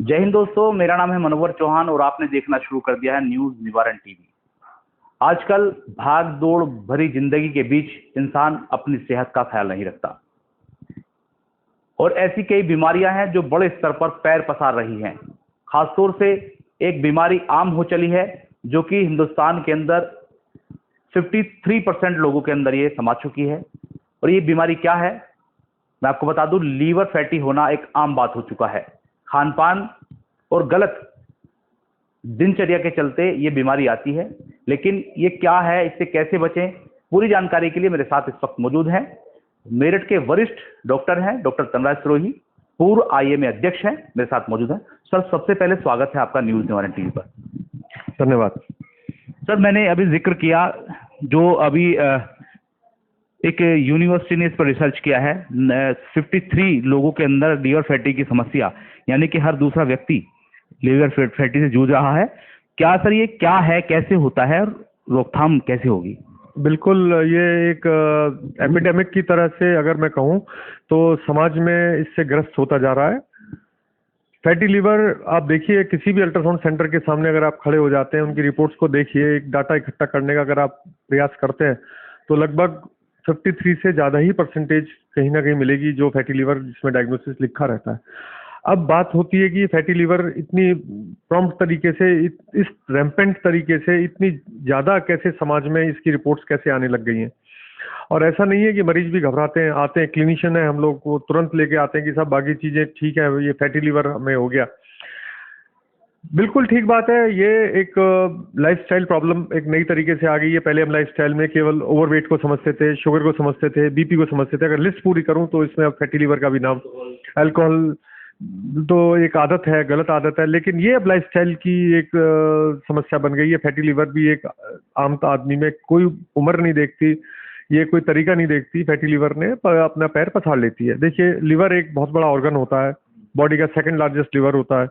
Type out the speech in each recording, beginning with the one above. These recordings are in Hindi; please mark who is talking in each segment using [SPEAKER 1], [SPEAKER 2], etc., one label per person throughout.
[SPEAKER 1] जय हिंद दोस्तों, मेरा नाम है मनोहर चौहान और आपने देखना शुरू कर दिया है न्यूज निवारण टीवी। आजकल भाग दौड़ भरी जिंदगी के बीच इंसान अपनी सेहत का ख्याल नहीं रखता और ऐसी कई बीमारियां हैं जो बड़े स्तर पर पैर पसार रही हैं। खासतौर से एक बीमारी आम हो चली है जो कि हिंदुस्तान के अंदर 53% लोगों के अंदर ये समा चुकी है। और ये बीमारी क्या है, मैं आपको बता दूं, लीवर फैटी होना एक आम बात हो चुका है। खान पान और गलत दिनचर्या के चलते ये बीमारी आती है। लेकिन ये क्या है, इससे कैसे बचें, पूरी जानकारी के लिए मेरे साथ इस वक्त मौजूद हैं मेरठ के वरिष्ठ डॉक्टर हैं डॉक्टर तनराज सिरोही, पूर्व आईएमए अध्यक्ष हैं, मेरे साथ मौजूद हैं। सर, सबसे पहले स्वागत है आपका न्यूज निवारण टीवी पर।
[SPEAKER 2] धन्यवाद।
[SPEAKER 1] सर, मैंने अभी जिक्र किया जो अभी एक यूनिवर्सिटी ने इस पर रिसर्च किया है, 53 लोगों के अंदर लीवर फैटी की समस्या, यानी कि हर दूसरा व्यक्ति लीवर फैटी से जूझ रहा है। क्या सर ये क्या है, कैसे होता है और रोकथाम कैसे होगी?
[SPEAKER 2] बिल्कुल, ये एक एपिडेमिक की तरह से अगर मैं कहूँ तो समाज में इससे ग्रस्त होता जा रहा है। फैटी लीवर, आप देखिए किसी भी अल्ट्रासाउंड सेंटर के सामने अगर आप खड़े हो जाते हैं, उनकी रिपोर्ट्स को देखिए, एक डाटा इकट्ठा करने का अगर आप प्रयास करते हैं तो लगभग 53 से ज़्यादा ही परसेंटेज कहीं ना कहीं मिलेगी जो फैटी लीवर जिसमें डायग्नोसिस लिखा रहता है। अब बात होती है कि फैटी लीवर इतनी प्रॉम्प्ट तरीके से, इस रैम्पेंट तरीके से इतनी ज़्यादा कैसे समाज में इसकी रिपोर्ट्स कैसे आने लग गई हैं। और ऐसा नहीं है कि मरीज भी घबराते हैं, आते हैं, क्लिनिशियन है हम लोग, वो तुरंत लेके आते हैं कि सब बाकी चीज़ें ठीक है, ये फैटी लीवर हमें हो गया। बिल्कुल ठीक बात है। ये एक लाइफस्टाइल प्रॉब्लम एक नई तरीके से आ गई है। पहले हम लाइफस्टाइल में केवल ओवरवेट को समझते थे, शुगर को समझते थे, बीपी को समझते थे। अगर लिस्ट पूरी करूं तो इसमें अब फैटी लीवर का भी नाम, अल्कोहल तो एक आदत है, गलत आदत है, लेकिन ये अब लाइफस्टाइल की एक समस्या बन गई है। फैटी लीवर भी एक आम आदमी में कोई उम्र नहीं देखती, ये कोई तरीका नहीं देखती, फैटी लीवर ने अपना पैर पसार लेती है। देखिए, लीवर एक बहुत बड़ा ऑर्गन होता है, बॉडी का सेकंड लार्जेस्ट लीवर होता है,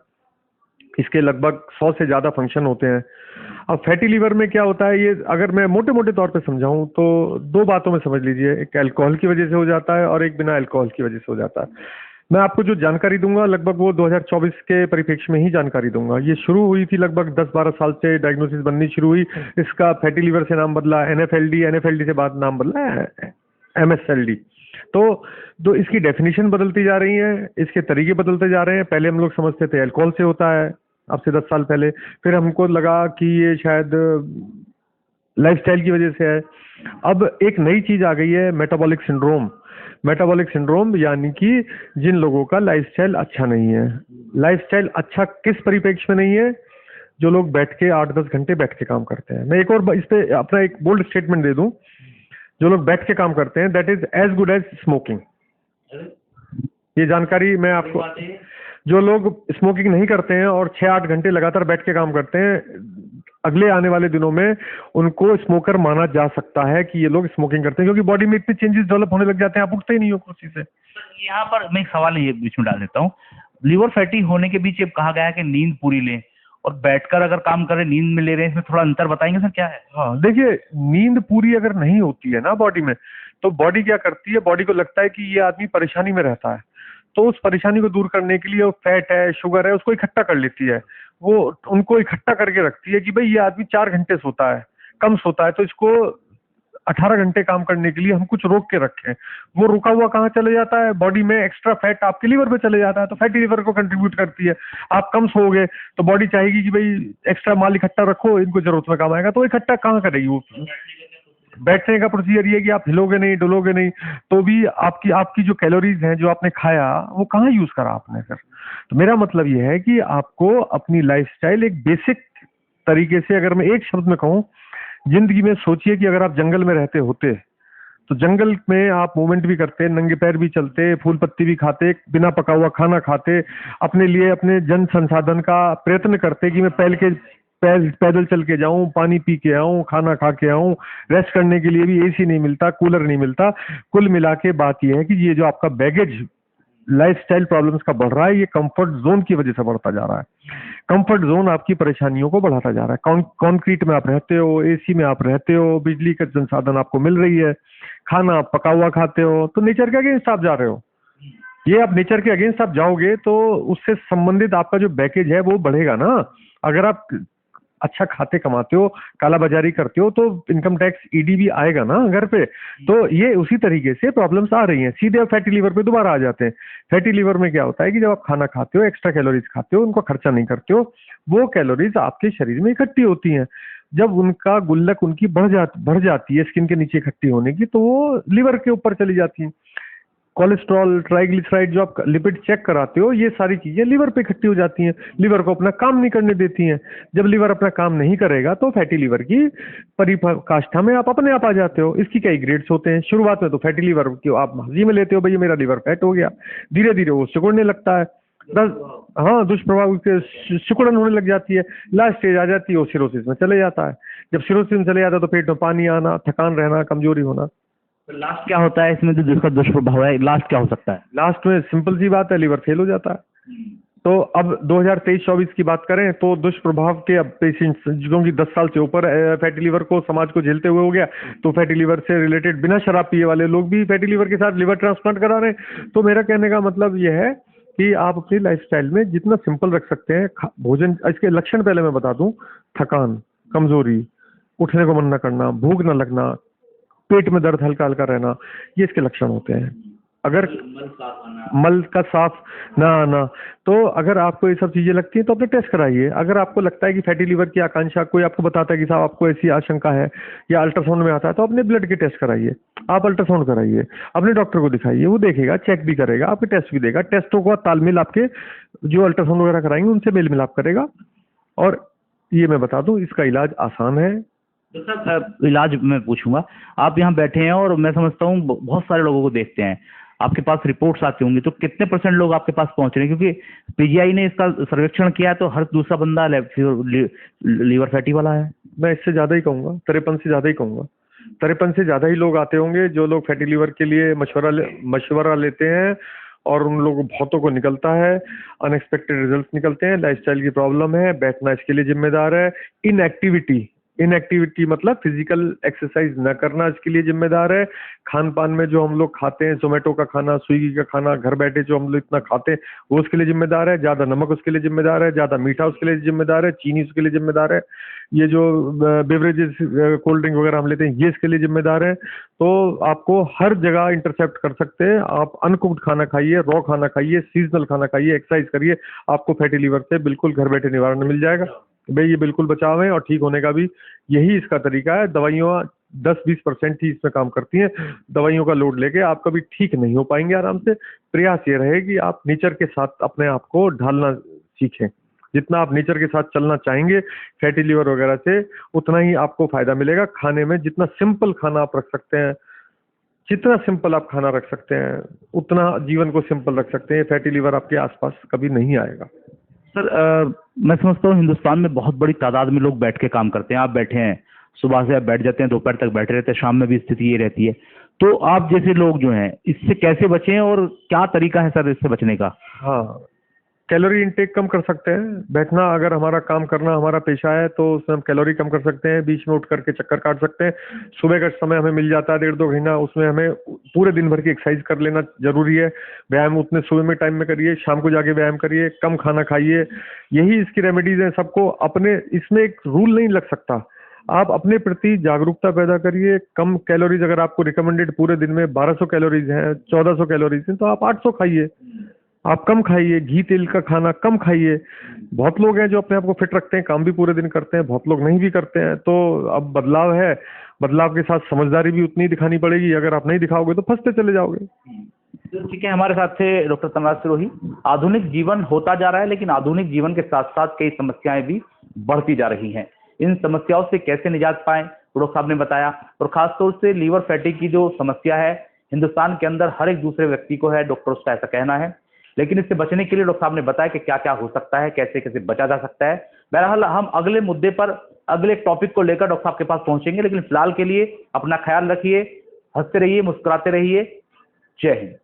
[SPEAKER 2] इसके लगभग 100 से ज़्यादा फंक्शन होते हैं। अब फैटी लीवर में क्या होता है, ये अगर मैं मोटे मोटे तौर पे समझाऊं तो दो बातों में समझ लीजिए, एक अल्कोहल की वजह से हो जाता है और एक बिना अल्कोहल की वजह से हो जाता है। मैं आपको जो जानकारी दूंगा लगभग वो 2024 के परिप्रेक्ष्य में ही जानकारी दूंगा। ये शुरू हुई थी लगभग 10-12 साल से डायग्नोसिस बननी शुरू हुई। इसका फैटी लीवर से नाम बदला एनएफएलडी, एनएफएलडी से बाद नाम बदला एमएसएलडी। तो इसकी डेफिनेशन बदलती जा रही है, इसके तरीके बदलते जा रहे हैं। पहले हम लोग समझते थे अल्कोहल से होता है, अब से 10 साल पहले, फिर हमको लगा कि ये शायद लाइफस्टाइल की वजह से है। अब एक नई चीज आ गई है, मेटाबॉलिक सिंड्रोम। मेटाबॉलिक सिंड्रोम यानी कि जिन लोगों का लाइफस्टाइल अच्छा नहीं है। लाइफस्टाइल अच्छा किस परिप्रेक्ष्य में नहीं है? जो लोग बैठ के 8-10 घंटे बैठ के काम करते हैं। मैं एक और इस पे अपना एक बोल्ड स्टेटमेंट दे दूं, जो लोग बैठ के काम करते हैं, that is as good as smoking. ये जानकारी मैं आपको, जो लोग स्मोकिंग नहीं करते हैं और 6-8 घंटे लगातार बैठ के काम करते हैं, अगले आने वाले दिनों में उनको स्मोकर माना जा सकता है कि ये लोग स्मोकिंग करते हैं, क्योंकि बॉडी में इतने चेंजेस डेवलप होने लग जाते हैं, आप उठते ही नहीं हो कुर्सी से।
[SPEAKER 1] यहाँ पर मैं एक सवाल ये बीच में डाल देता हूँ। लीवर फैटी होने के बीच ये कहा गया है कि नींद पूरी लें और बैठकर अगर काम करें नींद में ले रहे हैं, इसमें थोड़ा अंतर बताएंगे सर, क्या है?
[SPEAKER 2] हाँ, देखिए, नींद पूरी अगर नहीं होती है ना बॉडी में, तो बॉडी क्या करती है, बॉडी को लगता है कि ये आदमी परेशानी में रहता है, तो उस परेशानी को दूर करने के लिए वो फैट है, शुगर है, उसको इकट्ठा कर लेती है। वो उनको इकट्ठा करके रखती है कि भाई ये आदमी 4 घंटे सोता है, कम सोता है, तो इसको 18 घंटे काम करने के लिए हम कुछ रोक के रखें। वो रुका हुआ कहाँ चले जाता है? बॉडी में एक्स्ट्रा फैट आपके लीवर पे चले जाता है, तो फैटी लीवर को कंट्रीब्यूट करती है। आप कम सोओगे तो बॉडी चाहेगी कि भाई एक्स्ट्रा माल इकट्ठा रखो, इनको जरूरत में काम आएगा, तो इकट्ठा कहाँ करेगी वो? बैठने का प्रोसीजर ये कि आप हिलोगे नहीं, डुलोगे नहीं, तो भी आपकी जो कैलोरीज हैं, जो आपने खाया, वो कहाँ यूज करा आपने फिर? तो मेरा मतलब ये है कि आपको अपनी लाइफस्टाइल एक बेसिक तरीके से, अगर मैं एक शब्द में कहूँ, जिंदगी में सोचिए कि अगर आप जंगल में रहते होते तो जंगल में आप मूवमेंट भी करते, नंगे पैर भी चलते, फूल पत्ती भी खाते, बिना पका हुआ खाना खाते, अपने लिए अपने जन संसाधन का प्रयत्न करते कि मैं पैदल चल के जाऊं, पानी पी के आऊं, खाना खा के आऊं। रेस्ट करने के लिए भी एसी नहीं मिलता, कूलर नहीं मिलता। कुल मिला के बात यह है कि ये जो आपका बैगेज लाइफस्टाइल प्रॉब्लम्स का बढ़ रहा है, ये कंफर्ट जोन की वजह से बढ़ता जा रहा है। कंफर्ट जोन आपकी परेशानियों को बढ़ाता जा रहा है। कंक्रीट में आप रहते हो, एसी में आप रहते हो, बिजली का संसाधन आपको मिल रही है, खाना आप पका हुआ खाते हो, तो नेचर के अगेंस्ट आप जा रहे हो। ये आप नेचर के अगेंस्ट आप जाओगे तो उससे संबंधित आपका जो बैकेज है वो बढ़ेगा ना। अगर आप अच्छा खाते कमाते हो, काला बाजारी करते हो, तो इनकम टैक्स ईडी भी आएगा ना घर पे। तो ये उसी तरीके से प्रॉब्लम्स आ रही हैं। सीधे आप फैटी लीवर पे दोबारा आ जाते हैं। फैटी लीवर में क्या होता है कि जब आप खाना खाते हो, एक्स्ट्रा कैलोरीज खाते हो, उनको खर्चा नहीं करते हो, वो कैलोरीज आपके शरीर में इकट्ठी होती हैं। जब उनका गुल्लक उनकी बढ़ जाती है स्किन के नीचे इकट्ठी होने की, तो वो लिवर के ऊपर चली जाती हैं। कोलेस्ट्रॉल, ट्राइग्लिसराइड जो आप लिपिड चेक कराते हो, ये सारी चीजें लिवर पे इकट्ठी हो जाती हैं, लिवर को अपना काम नहीं करने देती हैं। जब लिवर अपना काम नहीं करेगा तो फैटी लीवर की परिकाष्ठा में आप अपने आप आ जाते हो। इसकी कई ग्रेड्स होते हैं। शुरुआत में तो फैटी लीवर की आप हंसी में लेते हो, भाई मेरा लिवर फैट हो गया। धीरे धीरे वो सिकुड़ने लगता है। हाँ, दुष्प्रभाव के सिकुड़न होने लग जाती है। लास्ट स्टेज आ जाती है वो सिरोसिस में चले जाता है। जब सिरोसिस में चले जाता है तो पेट में पानी आना, थकान रहना, कमजोरी होना।
[SPEAKER 1] तो लास्ट क्या होता है इसमें, जो जिसका दुष्प्रभाव है, लास्ट क्या हो सकता है?
[SPEAKER 2] लास्ट में सिंपल सी बात है, लिवर फेल हो जाता है। तो अब 2023-24 की बात करें तो दुष्प्रभाव के अब पेशेंट्स जो कि 10 साल से ऊपर फैटी लीवर को समाज को झेलते हुए हो गया, तो फैटी लीवर से रिलेटेड बिना शराब पिए वाले लोग भी फैटी लीवर के साथ लिवर ट्रांसप्लांट करा रहे हैं। तो मेरा कहने का मतलब यह है कि आप अपनी लाइफस्टाइल में जितना सिंपल रख सकते हैं भोजन। इसके लक्षण पहले मैं बता दूं: थकान, कमजोरी, उठने को मन न करना, भूख न लगना, पेट में दर्द हल्का हल्का रहना, ये इसके लक्षण होते हैं। अगर मल का साफ ना आना, तो अगर आपको ये सब चीजें लगती हैं तो अपने टेस्ट कराइए। अगर आपको लगता है कि फैटी लीवर की आकांक्षा, कोई आपको बताता है कि साहब आपको ऐसी आशंका है या अल्ट्रासाउंड में आता है, तो अपने ब्लड के टेस्ट कराइए। आप अल्ट्रासाउंड कराइए, अपने डॉक्टर को दिखाइए, वो देखेगा, चेक भी करेगा, आपके टेस्ट भी देगा। टेस्टों का तालमेल आपके जो अल्ट्रासाउंड वगैरह कराएंगे उनसे मेल मिलाप करेगा। और ये मैं बता दूं, इसका इलाज आसान है।
[SPEAKER 1] तो सर, इलाज मैं पूछूंगा। आप यहाँ बैठे हैं और मैं समझता हूँ बहुत सारे लोगों को देखते हैं, आपके पास रिपोर्ट्स आती होंगी, तो कितने % लोग आपके पास पहुंच रहे हैं? क्योंकि पीजीआई ने इसका सर्वेक्षण किया है तो हर दूसरा बंदा लीवर फैटी वाला है।
[SPEAKER 2] मैं इससे ज्यादा ही कहूंगा, 53 से ज्यादा ही कहूंगा। 53 से ज्यादा ही लोग आते होंगे जो लोग फैटी लीवर के लिए मशवरा लेते हैं, और उन लोगों बहुतों को निकलता है, अनएक्सपेक्टेड रिजल्ट निकलते हैं। लाइफस्टाइल की प्रॉब्लम है, बैठना इसके लिए जिम्मेदार है। इनएक्टिविटी मतलब फिजिकल एक्सरसाइज न करना इसके लिए जिम्मेदार है। खान पान में जो हम लोग खाते हैं, जोमेटो का खाना, स्विगी का खाना, घर बैठे जो हम लोग इतना खाते हैं, वो उसके लिए जिम्मेदार है। ज्यादा नमक उसके लिए जिम्मेदार है, ज्यादा मीठा उसके लिए जिम्मेदार है, चीनी उसके लिए जिम्मेदार है, ये जो बेवरेजेस कोल्ड ड्रिंक वगैरह हम लेते हैं ये इसके लिए जिम्मेदार है। तो आपको हर जगह इंटरसेप्ट कर सकते हैं। आप अनकुक्ड खाना खाइए, रॉ खाना खाइए, सीजनल खाना खाइए, एक्सरसाइज करिए, आपको फैटी लीवर से बिल्कुल घर बैठे निवारण मिल जाएगा भाई। ये बिल्कुल बचाव है और ठीक होने का भी यही इसका तरीका है। दवाइयाँ 10-20% ही इसमें काम करती हैं। दवाइयों का लोड लेके आप कभी ठीक नहीं हो पाएंगे आराम से। प्रयास ये रहे कि आप नेचर के साथ अपने आप को ढालना सीखें। जितना आप नेचर के साथ चलना चाहेंगे फैटी लीवर वगैरह से, उतना ही आपको फायदा मिलेगा। खाने में जितना सिंपल खाना आप रख सकते हैं, जितना सिंपल आप खाना रख सकते हैं, उतना जीवन को सिंपल रख सकते हैं। फैटी लीवर आपके आसपास कभी नहीं आएगा।
[SPEAKER 1] सर, मैं समझता हूँ हिंदुस्तान में बहुत बड़ी तादाद में लोग बैठ के काम करते हैं। आप बैठे हैं, सुबह से आप बैठ जाते हैं, दोपहर तक बैठे रहते हैं, शाम में भी स्थिति ये रहती है। तो आप जैसे लोग जो हैं इससे कैसे बचें और क्या तरीका है सर इससे बचने का?
[SPEAKER 2] हाँ, कैलोरी इंटेक कम कर सकते हैं। बैठना, अगर हमारा काम करना हमारा पेशा है तो उसमें हम कैलोरी कम कर सकते हैं। बीच में उठ करके चक्कर काट सकते हैं। सुबह का समय हमें मिल जाता है 1.5-2 घंटा, उसमें हमें पूरे दिन भर की एक्सरसाइज कर लेना जरूरी है। व्यायाम उतने सुबह में टाइम में करिए, शाम को जाके व्यायाम करिए, कम खाना खाइए। यही इसकी रेमेडीज हैं। सबको अपने, इसमें एक रूल नहीं लग सकता। आप अपने प्रति जागरूकता पैदा करिए। कम कैलोरीज, अगर आपको रिकमेंडेड पूरे दिन में 1200 कैलोरीज हैं, 1400 कैलोरीज हैं, तो आप 800 खाइए। आप कम खाइए, घी तेल का खाना कम खाइए। बहुत लोग हैं जो अपने आप को फिट रखते हैं, काम भी पूरे दिन करते हैं, बहुत लोग नहीं भी करते हैं। तो अब बदलाव है, बदलाव के साथ समझदारी भी उतनी दिखानी पड़ेगी। अगर आप नहीं दिखाओगे तो फंसते चले जाओगे।
[SPEAKER 1] तो ठीक है, हमारे साथ थे डॉक्टर तनराज सिरोही। आधुनिक जीवन होता जा रहा है, लेकिन आधुनिक जीवन के साथ साथ कई समस्याएं भी बढ़ती जा रही हैं। इन समस्याओं से कैसे निजात पाएं, डॉक्टर साहब ने बताया। और खासतौर से लीवर फैटी की जो समस्या है हिंदुस्तान के अंदर हर एक दूसरे व्यक्ति को है, डॉक्टर्स का ऐसा कहना है। लेकिन इससे बचने के लिए डॉक्टर साहब ने बताया कि क्या क्या हो सकता है, कैसे कैसे बचा जा सकता है। बहरहाल हम अगले मुद्दे पर, अगले टॉपिक को लेकर डॉक्टर साहब के पास पहुंचेंगे, लेकिन फिलहाल के लिए अपना ख्याल रखिए, हंसते रहिए, मुस्कुराते रहिए। जय हिंद।